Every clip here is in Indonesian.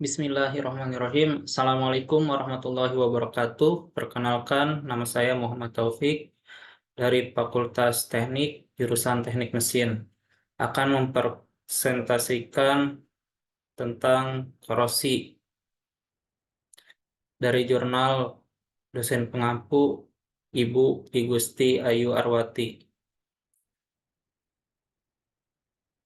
Bismillahirrahmanirrahim. Assalamualaikum warahmatullahi wabarakatuh. Perkenalkan, nama saya Muhammad Taufik dari Fakultas Teknik, jurusan Teknik Mesin. Akan mempresentasikan tentang korosi dari jurnal dosen pengampu Ibu Igusti Ayu Arwati.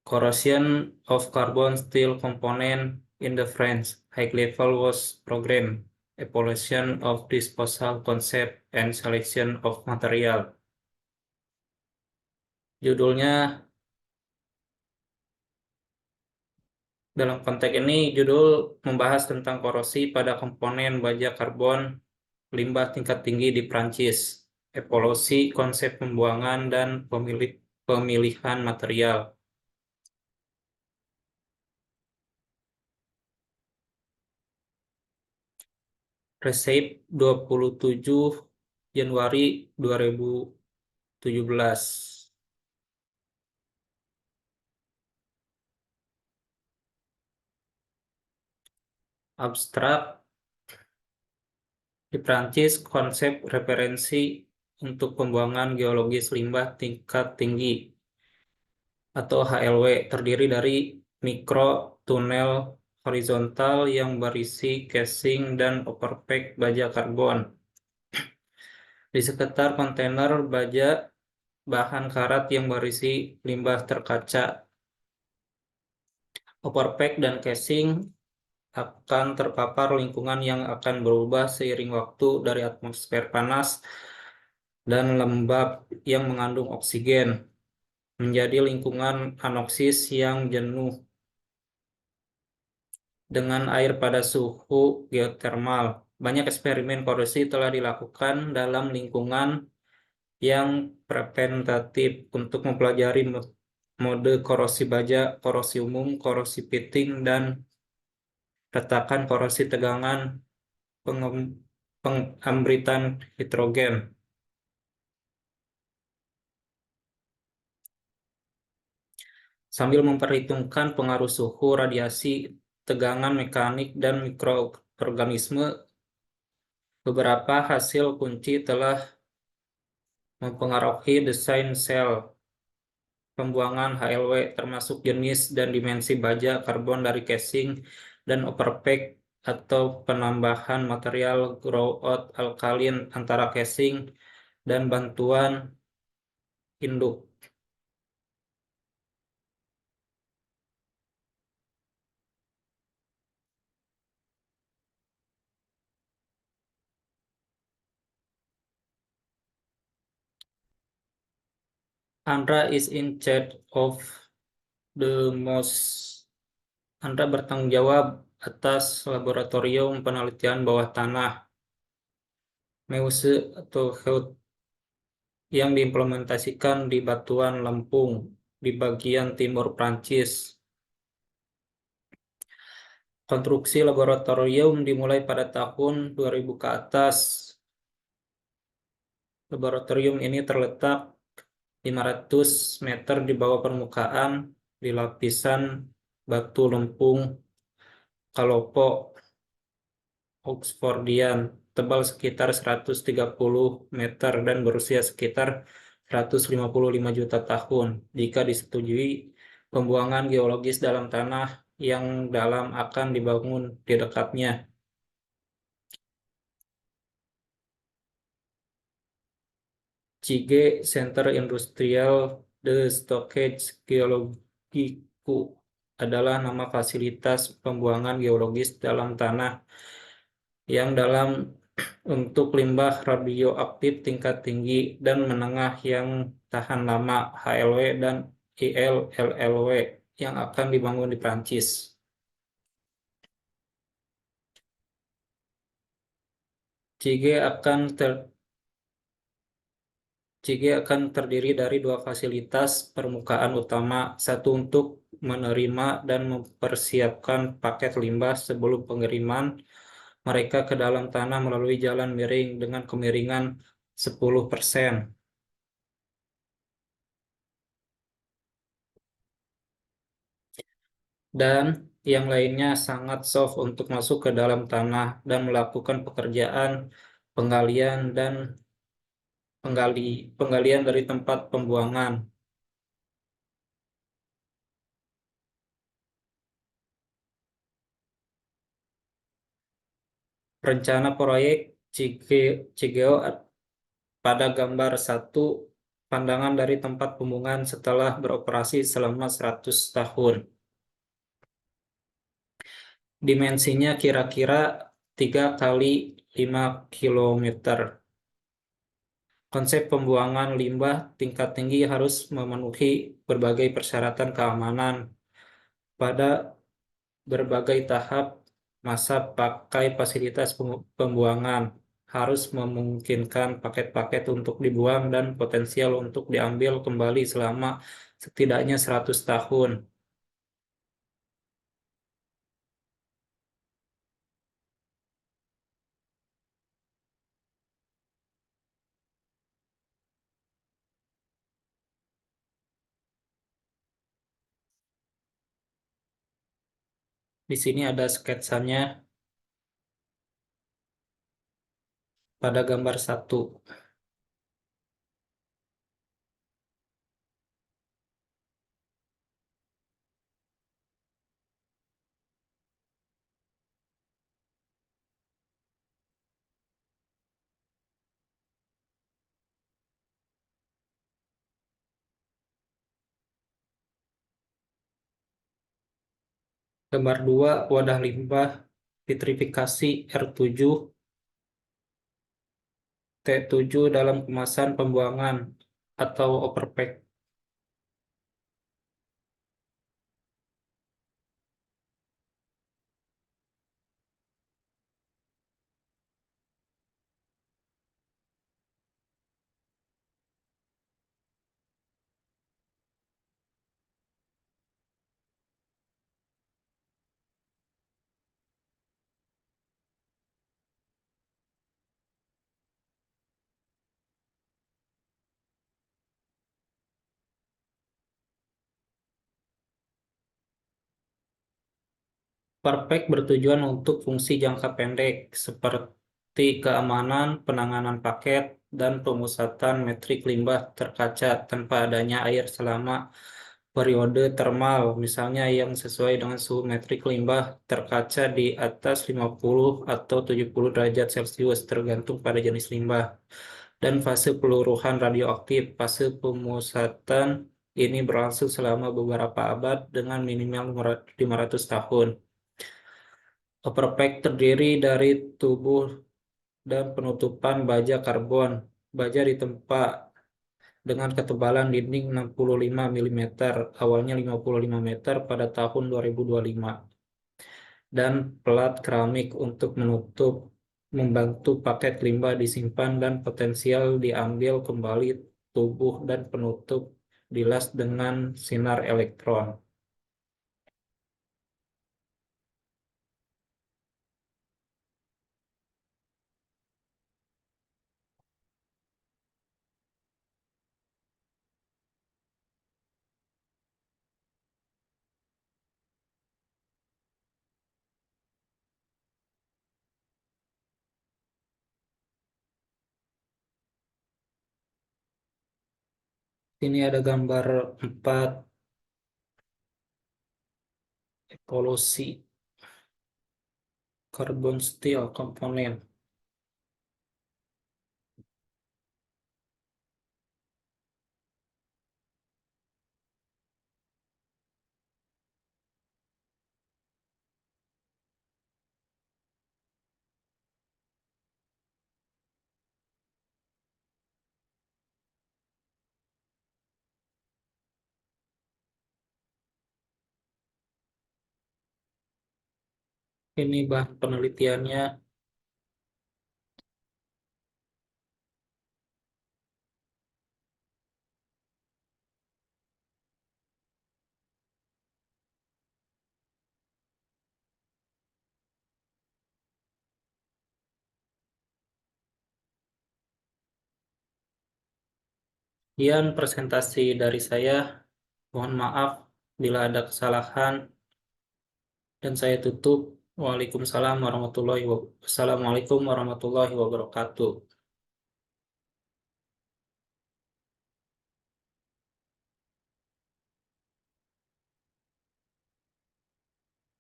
Corrosion of carbon steel component in the French high level was program, evaluation of disposal concept and selection of material. Judulnya dalam konteks ini judul membahas tentang korosi pada komponen baja karbon limbah tingkat tinggi di Prancis, evolusi konsep pembuangan dan pemilihan material. Resep 27 Januari 2017. Abstrak di Prancis, konsep referensi untuk pembuangan geologis limbah tingkat tinggi atau HLW terdiri dari mikro tunnel horizontal yang berisi casing dan overpack baja karbon. Di sekitar kontainer baja bahan karat yang berisi limbah terkaca. Overpack dan casing akan terpapar lingkungan yang akan berubah seiring waktu dari atmosfer panas dan lembab yang mengandung oksigen menjadi lingkungan anoksis yang jenuh dengan air pada suhu geotermal. Banyak eksperimen korosi telah dilakukan dalam lingkungan yang preventatif untuk mempelajari mode korosi baja, korosi umum, korosi pitting, dan retakan korosi tegangan pengambritan hidrogen. Sambil memperhitungkan pengaruh suhu, radiasi, tegangan mekanik, dan mikroorganisme, beberapa hasil kunci telah mempengaruhi desain sel pembuangan HLW, termasuk jenis dan dimensi baja karbon dari casing dan overpack atau penambahan material grout alkalin antara casing dan bantuan induk. Andra is in charge of the most. Andra bertanggung jawab atas laboratorium penelitian bawah tanah Meuse atau HEUT yang diimplementasikan di Batuan Lempung di bagian timur Prancis. Konstruksi laboratorium dimulai pada tahun 2000 ke atas. Laboratorium ini terletak 500 meter di bawah permukaan di lapisan batu lempung Kalopo Oxfordian, tebal sekitar 130 meter dan berusia sekitar 155 juta tahun. Jika disetujui, pembuangan geologis dalam tanah yang dalam akan dibangun di dekatnya. CIGE Center Industrial de Stockage Geologiku adalah nama fasilitas pembuangan geologis dalam tanah yang dalam untuk limbah radioaktif tingkat tinggi dan menengah yang tahan lama HLW dan ILLLW yang akan dibangun di Prancis. CIGE akan terdiri dari dua fasilitas permukaan utama, satu untuk menerima dan mempersiapkan paket limbah sebelum pengiriman mereka ke dalam tanah melalui jalan miring dengan kemiringan 10%. Dan yang lainnya sangat soft untuk masuk ke dalam tanah dan melakukan pekerjaan penggalian dan penggalian dari tempat pembuangan. Rencana proyek Cigeo pada gambar satu, pandangan dari tempat pembuangan setelah beroperasi selama 100 tahun. Dimensinya kira-kira 3 kali 5 kilometer. Konsep pembuangan limbah tingkat tinggi harus memenuhi berbagai persyaratan keamanan pada berbagai tahap masa pakai fasilitas pembuangan, harus memungkinkan paket-paket untuk dibuang dan potensial untuk diambil kembali selama setidaknya 100 tahun. Di sini ada sketsanya pada gambar satu. Gambar 2, wadah limbah vitrifikasi R7, T7 dalam kemasan pembuangan atau overpack. Perpek bertujuan untuk fungsi jangka pendek seperti keamanan, penanganan paket, dan pemusatan metrik limbah terkaca tanpa adanya air selama periode termal, misalnya yang sesuai dengan suhu metrik limbah terkaca di atas 50 atau 70 derajat Celcius tergantung pada jenis limbah. Dan fase peluruhan radioaktif, fase pemusatan ini berlangsung selama beberapa abad dengan minimal 500 tahun. Overpack terdiri dari tubuh dan penutupan baja karbon. Baja ditempa dengan ketebalan dinding 65 mm, awalnya 55 meter pada tahun 2025, dan pelat keramik untuk menutup membantu paket limbah disimpan dan potensial diambil kembali. Tubuh dan penutup dilas dengan sinar elektron. Ini ada gambar 4, polusi karbon steel komponen. Ini bahan penelitiannya. Sekian presentasi dari saya. Mohon maaf bila ada kesalahan. dan saya tutup. Waalaikumsalam warahmatullahi wabarakatuh. Assalamualaikum warahmatullahi wabarakatuh.